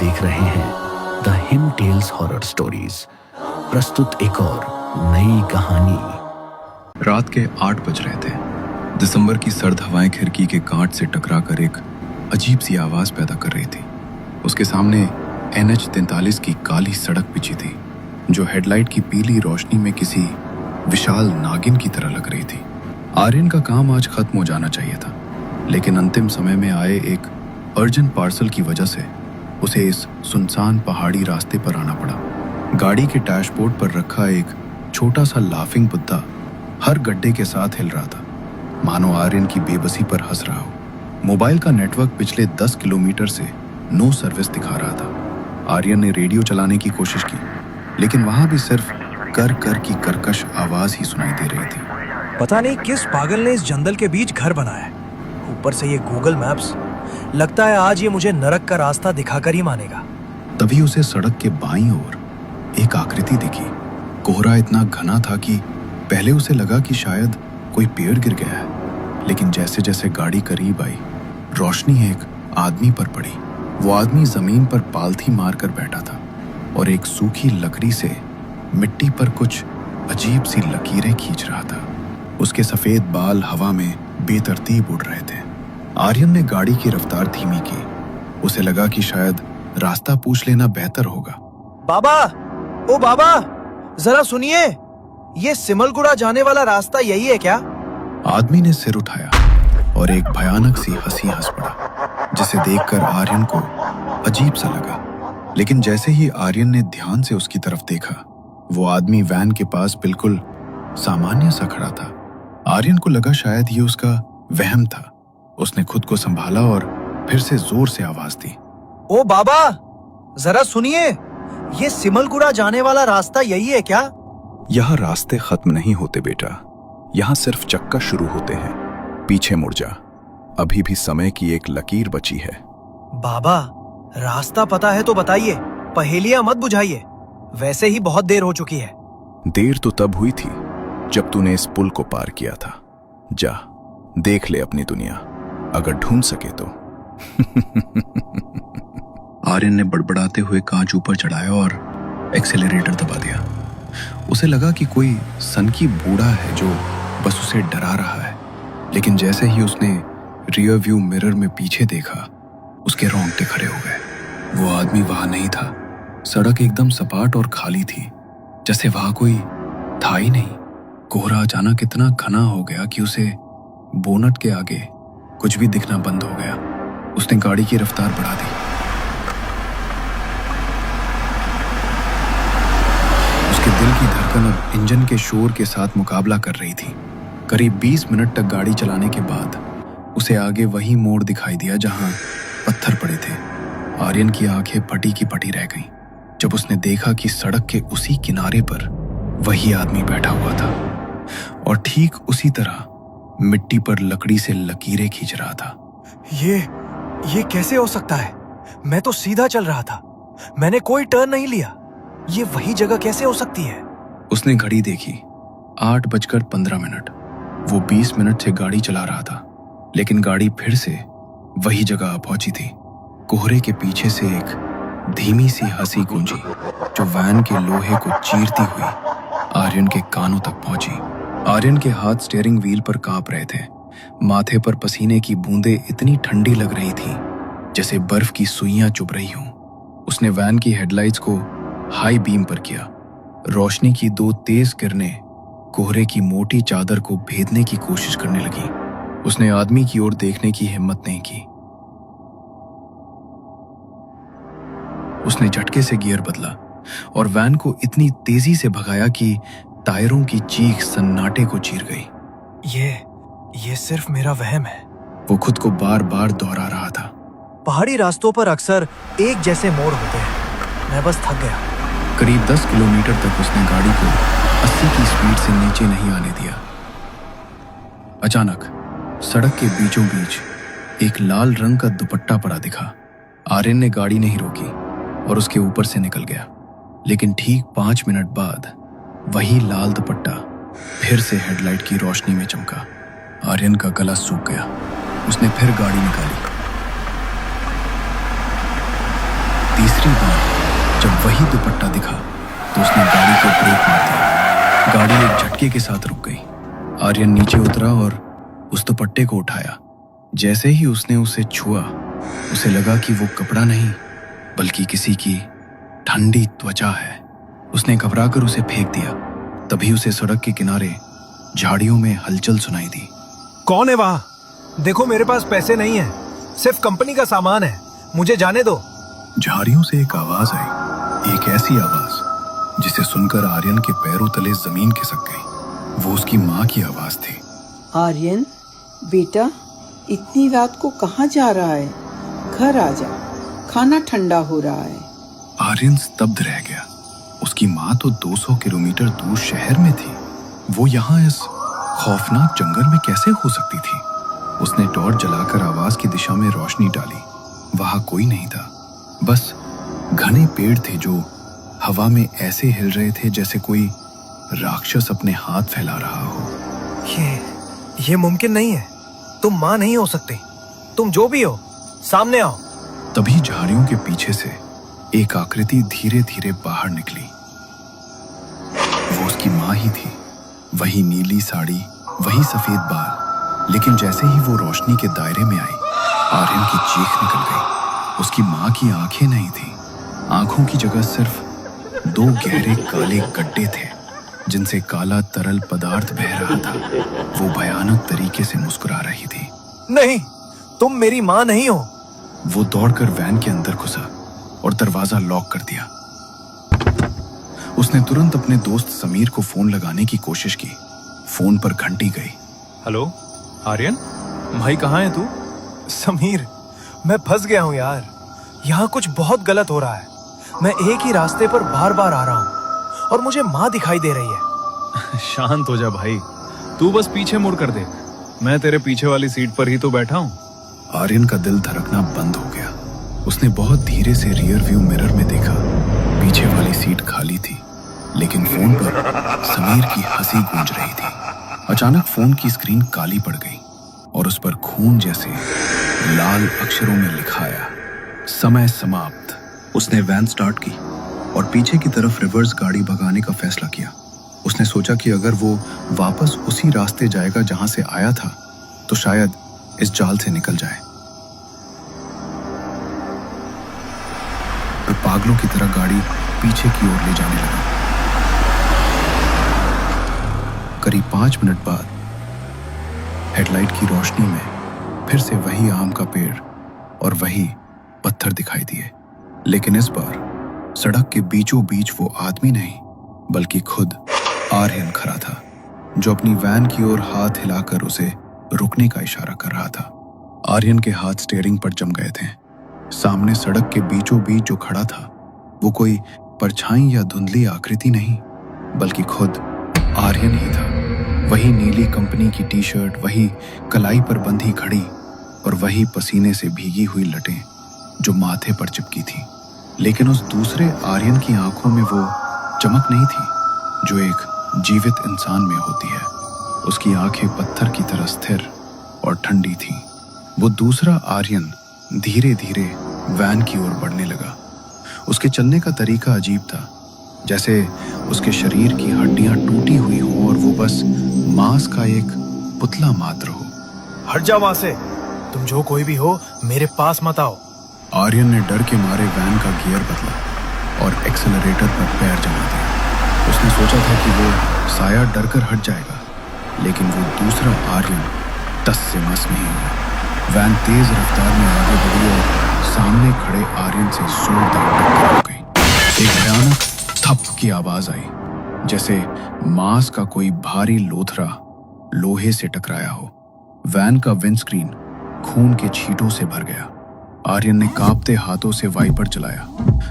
देख रहे हैं the Him Tales horror stories. प्रस्तुत एक और नई कहानी। रात के 8 बज रहे थे। दिसंबर की सर्द हवाएं खिड़की के कांच से टकराकर एक अजीब सी आवाज पैदा कर रही थी। उसके सामने NH 43 की काली सड़क बिछी थी, जो हेडलाइट की पीली रोशनी में किसी विशाल नागिन की तरह लग रही थी। आर्यन का काम आज खत्म हो जाना चाहिए था, लेकिन अंतिम समय में आए एक अर्जेंट पार्सल की वजह से उसे इस सुनसान पहाड़ी रास्ते पर आना पड़ा। गाड़ी के डैशबोर्ड पर रखा एक छोटा सा लाफिंग बुद्धा हर गड्ढे के साथ हिल रहा था, मानो आर्यन की बेबसी पर हंस रहा हो। मोबाइल का नेटवर्क पिछले 10 किलोमीटर से नो सर्विस दिखा रहा था। आर्यन ने रेडियो चलाने की कोशिश की, लेकिन वहां भी सिर्फ कर कर की कर्कश आवाज ही सुनाई दे रही थी। पता नहीं किस पागल ने इस जंगल के बीच घर बनाया है। ऊपर से ये गूगल मैप्स, लगता है आज ये मुझे नरक का रास्ता दिखाकर ही मानेगा। तभी उसे सड़क के बाईं ओर एक आकृति दिखी। कोहरा इतना घना था कि पहले उसे लगा कि शायद कोई पेड़ गिर गया है, लेकिन जैसे जैसे गाड़ी करीब आई, रोशनी एक आदमी पर पड़ी। वो आदमी जमीन पर पालथी मारकर बैठा था और एक सूखी लकड़ी से मिट्टी पर कुछ अजीब सी लकीरें खींच रहा था। उसके सफेद बाल हवा में बेतरतीब उड़ रहे थे। आर्यन ने गाड़ी की रफ्तार धीमी की। उसे लगा कि शायद रास्ता पूछ लेना बेहतर होगा। बाबा, ओ बाबा, जरा सुनिए, ये सिमलगुड़ा जाने वाला रास्ता यही है क्या? आदमी ने सिर उठाया और एक भयानक सी हंसी हंस पड़ा, जिसे देखकर आर्यन को अजीब सा लगा। लेकिन जैसे ही आर्यन ने ध्यान से उसकी तरफ देखा, वो आदमी वैन के पास बिल्कुल सामान्य सा खड़ा था। आर्यन को लगा शायद ये उसका वहम था। उसने खुद को संभाला और फिर से जोर से आवाज दी, ओ बाबा, जरा सुनिए, ये सिमलगुड़ा जाने वाला रास्ता यही है क्या? यहाँ रास्ते खत्म नहीं होते बेटा, यहाँ सिर्फ चक्का शुरू होते हैं। पीछे मुड़ जा, अभी भी समय की एक लकीर बची है। बाबा, रास्ता पता है तो बताइए, पहेलियां मत बुझाइए। वैसे ही बहुत देर हो चुकी है। देर तो तब हुई थी जब तूने इस पुल को पार किया था। जा, देख ले अपनी दुनिया, अगर ढूंढ सके तो। आर्यन ने बड़बड़ाते हुए कांच ऊपर चढ़ाया और एक्सेलरेटर दबा दिया। उसे लगा कि कोई सनकी बूढ़ा है जो बस उसे डरा रहा है, लेकिन जैसे ही उसने रियर व्यू मिरर में पीछे देखा, उसके रोंगटे खड़े हो गए। वो आदमी वहां नहीं था। सड़क एकदम सपाट और खाली थी, जैसे वहां कोई था ही नहीं। कोहरा अचानक इतना घना हो गया कि उसे बोनट के आगे कुछ भी दिखना बंद हो गया। उसने गाड़ी की रफ्तार बढ़ा दी। उसके दिल की धड़कन अब इंजन के शोर के साथ मुकाबला कर रही थी। करीब 20 मिनट तक गाड़ी चलाने के बाद उसे आगे वही मोड़ दिखाई दिया जहां पत्थर पड़े थे। आर्यन की आंखें फटी की फटी रह गईं जब उसने देखा कि सड़क के उसी किनारे पर वही आदमी बैठा हुआ था और ठीक उसी तरह मिट्टी पर लकड़ी से लकीरें खींच रहा था। ये कैसे हो सकता है? मैं तो सीधा चल रहा था, मैंने कोई टर्न नहीं लिया। ये वही जगह कैसे हो सकती है? उसने घड़ी देखी, 8:15। वो 20 मिनट से गाड़ी चला रहा था, लेकिन गाड़ी फिर से वही जगह पहुंची थी। कोहरे के पीछे से एक धीमी सी हंसी गूंजी, जो वैन के लोहे को चीरती हुई आर्यन के कानों तक पहुंची। आर्यन के हाथ स्टीयरिंग व्हील पर कांप रहे थे। माथे पर पसीने की बूंदें इतनी ठंडी लग रही थीं जैसे बर्फ की सुइयां चुभ रही हों। उसने वैन की हेडलाइट्स को हाई बीम पर किया। रोशनी की 2 तेज किरणें कोहरे की मोटी चादर को भेदने की कोशिश करने लगी। उसने आदमी की ओर देखने की हिम्मत नहीं की। उसने झटके से गियर बदला और वैन को इतनी तेजी से भगाया कि टायरों की चीख सन्नाटे को चीर गई। ये सिर्फ मेरा वहम है। वो खुद को बार बार दोहरा रहा था। पहाड़ी रास्तों पर अक्सर एक जैसे मोड़ होते हैं। मैं बस थक गया। करीब 10 किलोमीटर तक उसने गाड़ी को 80 की स्पीड से नीचे नहीं आने दिया। अचानक सड़क के बीचों बीच एक लाल रंग का दुपट्टा पड़ा दिखा। आर्यन ने गाड़ी नहीं रोकी और उसके ऊपर से निकल गया, लेकिन ठीक 5 मिनट बाद वही लाल दुपट्टा फिर से हेडलाइट की रोशनी में चमका। आर्यन का गला सूख गया। उसने फिर गाड़ी निकाली। तीसरी तीसरी बार जब वही दुपट्टा दिखा तो उसने गाड़ी को ब्रेक मार दिया। गाड़ी एक झटके के साथ रुक गई। आर्यन नीचे उतरा और उस दुपट्टे को उठाया। जैसे ही उसने उसे छुआ, उसे लगा कि वो कपड़ा नहीं बल्कि किसी की ठंडी त्वचा है। उसने घबराकर उसे फेंक दिया। तभी उसे सड़क के किनारे झाड़ियों में हलचल सुनाई दी। कौन है वहां? देखो, मेरे पास पैसे नहीं है, सिर्फ कंपनी का सामान है, मुझे जाने दो। झाड़ियों से एक आवाज आई, एक ऐसी आवाज जिसे सुनकर आर्यन के पैरों तले जमीन खिसक गई। वो उसकी माँ की आवाज थी। आर्यन बेटा, इतनी रात को कहाँ जा रहा है? घर आ जा, खाना ठंडा हो रहा है। आर्यन स्तब्ध रह गया। उसकी माँ तो 200 किलोमीटर दूर शहर में थी। वो यहाँ इस खौफनाक जंगल में कैसे हो सकती थी? उसने टॉर्च जलाकर आवाज की दिशा में रोशनी डाली। वहां कोई नहीं था, बस घने पेड़ थे जो हवा में ऐसे हिल रहे थे जैसे कोई राक्षस अपने हाथ फैला रहा हो। ये मुमकिन नहीं है। तुम माँ नहीं हो सकती। तुम जो भी हो, सामने आओ। तभी झाड़ियों के पीछे से एक आकृति धीरे धीरे बाहर निकली। वो उसकी माँ ही थी। वही नीली साड़ी, वही सफेद बाल। लेकिन जैसे ही वो रोशनी के दायरे में आई, आर्यन की चीख निकल गई। उसकी माँ की आंखें नहीं थी। आंखों की जगह सिर्फ 2 गहरे काले गड्ढे थे जिनसे काला तरल पदार्थ बह रहा था। वो भयानक तरीके से मुस्कुरा रही थी। नहीं, तुम मेरी माँ नहीं हो। वो दौड़कर वैन के अंदर घुसा और दरवाजा लॉक कर दिया। उसने तुरंत अपने दोस्त समीर को फोन लगाने की कोशिश की। फोन पर घंटी गई। हेलो आर्यन, भाई कहाँ है तू? समीर, मैं फंस गया हूँ यार। यहाँ कुछ बहुत गलत हो रहा है। मैं एक ही रास्ते पर बार बार आ रहा हूँ और मुझे माँ दिखाई दे रही है। शांत हो जा भाई, तू बस पीछे मुड़ कर देख। मैं तेरे पीछे वाली सीट पर ही तो बैठा हूँ। आर्यन का दिल धड़कना बंद हो गया। उसने बहुत धीरे से रियर व्यू मिरर में देखा। पीछे वाली सीट खाली थी, लेकिन फोन पर समीर की हंसी गूंज रही थी। अचानक फोन की स्क्रीन काली पड़ गई और उस पर खून जैसे लाल अक्षरों में लिखा आया, समय समाप्त। उसने वैन स्टार्ट की और पीछे की तरफ रिवर्स गाड़ी भगाने का फैसला किया। उसने सोचा कि अगर वो वापस उसी रास्ते जाएगा जहां से आया था तो शायद इस जाल से निकल जाए। वह पागलों की तरह गाड़ी पीछे की ओर ले जाने लगा। करीब 5 मिनट बाद हेडलाइट की रोशनी में फिर से वही आम का पेड़ और वही पत्थर दिखाई दिए। लेकिन इस बार सड़क के बीचों बीच वो आदमी नहीं बल्कि खुद आर्यन खड़ा था, जो अपनी वैन की ओर हाथ हिलाकर उसे रुकने का इशारा कर रहा था। आर्यन के हाथ स्टीयरिंग पर जम गए थे। सामने सड़क के बीचों बीच जो खड़ा था वो कोई परछाई या धुंधली आकृति नहीं बल्कि खुद आर्यन ही था। वही नीली कंपनी की टी-शर्ट, वही कलाई पर बंधी घड़ी और वही पसीने से भीगी हुई लटें जो माथे पर चिपकी थी। लेकिन उस दूसरे आर्यन की आंखों में वो चमक नहीं थी जो एक जीवित इंसान में होती है। उसकी आंखें पत्थर की तरह स्थिर और ठंडी थीं। वो दूसरा आर्यन धीरे धीरे वैन की ओर बढ़ने लगा। उसके चलने का तरीका अजीब था, जैसे उसके शरीर की हड्डियां टूटी हुई हो और वो बस मांस का एक पुतला मात्र हो। हट जाओ वहां से। तुम जो कोई भी हो, मेरे पास मत आओ। आर्यन ने डर के मारे वैन का गियर बदला और एक्सेलरेटर पर पैर जमा दिया। उसने सोचा था कि वो साया डरकर हट जाएगा, लेकिन वो दूसरा आर्यन टस से मस नहीं हुआ। वैन तेज रफ्तार में आगे बढ़ी और सामने खड़े आर्यन से जोरदार टक्कर हो गई। एक भयानक थप की आवाज आई, जैसे मांस का कोई भारी लोथरा लोहे से टकराया हो। वैन का विंडस्क्रीन खून के छींटों से भर गया। आर्यन ने कांपते हाथों से वाइपर चलाया।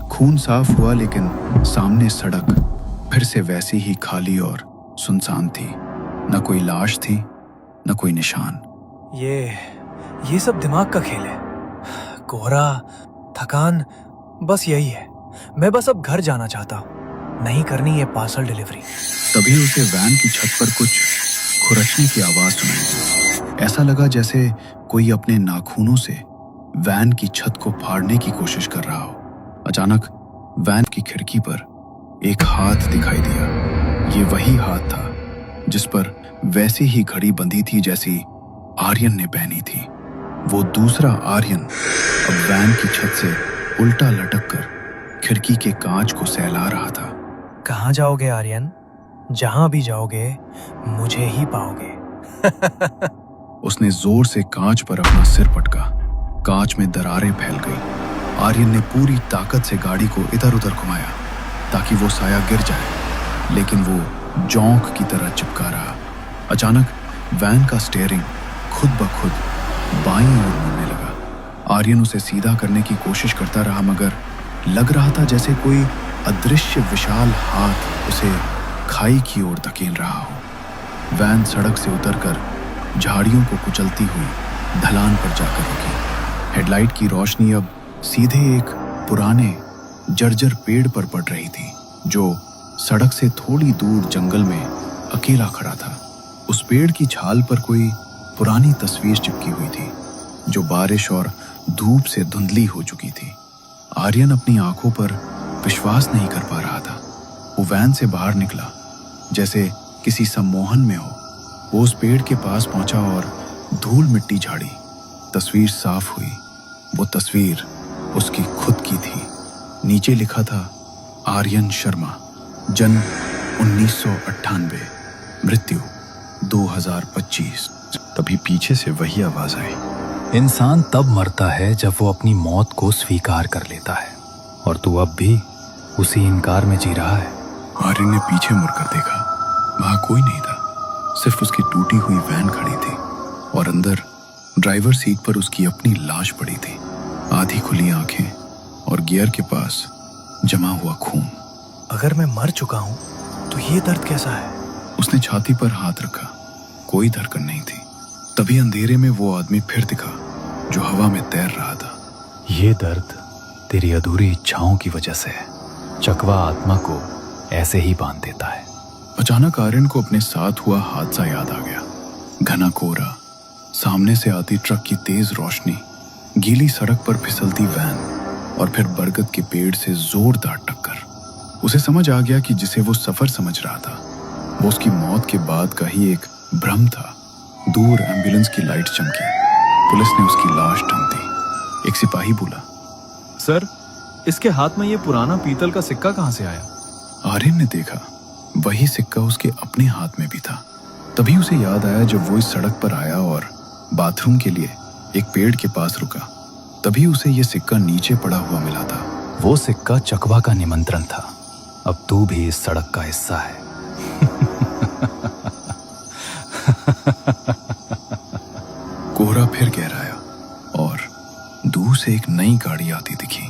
खून साफ हुआ, लेकिन सामने सड़क फिर से वैसी ही खाली और सुनसान थी। न कोई लाश थी, न कोई निशान। ये सब दिमाग का खेल है। कोहरा, थकान, बस यही है। मैं बस अब घर जाना चाहता हूँ, नहीं करनी ये पार्सल डिलीवरी। तभी उसे वैन की छत पर कुछ खुरचने की आवाज सुनाई। ऐसा लगा जैसे कोई अपने नाखूनों से वैन की छत को फाड़ने की कोशिश कर रहा हो। अचानक वैन की खिड़की पर एक हाथ दिखाई दिया। ये वही हाथ था जिस पर वैसी ही घड़ी बंधी थी जैसी आर्यन ने पहनी थी। वो दूसरा आर्यन अब वैन की छत से उल्टा लटक कर खिड़की के कांच को सहला रहा था। कहाँ जाओगे आर्यन? जहां भी जाओगे मुझे ही पाओगे। उसने जोर से कांच पर अपना सिर पटका। कांच में दरारें फैल गई। आर्यन ने पूरी ताकत से गाड़ी को इधर उधर घुमाया ताकि वो साया गिर जाए, लेकिन वो जोंक की तरह चिपका रहा। अचानक वैन का स्टीयरिंग खुद ब खुद बाईं ओर मुड़ने लगा। आर्यन उसे सीधा करने की कोशिश करता रहा, मगर लग रहा था जैसे कोई अदृश्य विशाल हाथ उसे खाई की ओर धकेल रहा हो। वैन सड़क से उतरकर झाड़ियों को कुचलती हुई ढलान पर जाकर रुकी। हेडलाइट की रोशनी अब सीधे एक पुराने जर्जर पेड़ पर पड़ रही थी जो सड़क से थोड़ी दूर जंगल में अकेला खड़ा था। उस पेड़ की छाल पर कोई पुरानी तस्वीर चिपकी हुई थी जो बारिश और धूप से धुंधली हो चुकी थी। आर्यन अपनी आंखों पर विश्वास नहीं कर पा रहा था। वो वैन से बाहर निकला जैसे किसी सम्मोहन में हो। वो उस पेड़ के पास पहुंचा और धूल मिट्टी झाड़ी। तस्वीर साफ हुई। वो तस्वीर उसकी खुद की थी। नीचे लिखा था आर्यन शर्मा, जन्म 1998, मृत्यु 2025। तभी पीछे से वही आवाज आई। इंसान तब मरता है जब वो अपनी मौत को स्वीकार कर लेता है, और तू अब भी उसी इनकार में जी रहा है। आर्यन ने पीछे मुड़कर देखा। वहां कोई नहीं था, सिर्फ उसकी टूटी हुई वैन खड़ी थी और अंदर ड्राइवर सीट पर उसकी अपनी लाश पड़ी थी, आधी खुली आंखें और गियर के पास जमा हुआ खून। अगर मैं मर चुका हूं तो ये दर्द कैसा है? उसने छाती पर हाथ रखा। कोई धड़कन नहीं थी। तभी अंधेरे में वो आदमी फिर दिखा जो हवा में तैर रहा था। ये दर्द तेरी अधूरी इच्छाओं की वजह से है। चकवा आत्मा को ऐसे ही बांध देता है। अचानक आर्यन को अपने साथ हुआ हादसा याद आ गया। घना कोहरा, सामने से आती ट्रक की तेज रोशनी, गीली सड़क पर फिसलती वैन और फिर बरगद के पेड़ से जोरदार टक्कर। उसे समझ आ गया कि जिसे वो सफर समझ रहा था वो उसकी मौत के बाद का ही एक भ्रम था। दूर एम्बुलेंस की लाइट चमकी। पुलिस ने उसकी लाश ढूंढ दी। एक सिपाही बोला, सर, इसके हाथ में ये पुराना पीतल का सिक्का कहाँ से आया? आर्यन ने देखा, वही सिक्का उसके अपने हाथ में भी था। तभी उसे याद आया जब वो इस सड़क पर आया और बाथरूम के लिए एक पेड़ के पास रुका, तभी उसे ये सिक्का नीचे पड़ा हुआ मिला था। वो सिक्का चकवा का निमंत्रण था। अब तू भी इस सड़क का हिस्सा है। कोहरा फिर गहराया और दूर से एक नई गाड़ी आती दिखी।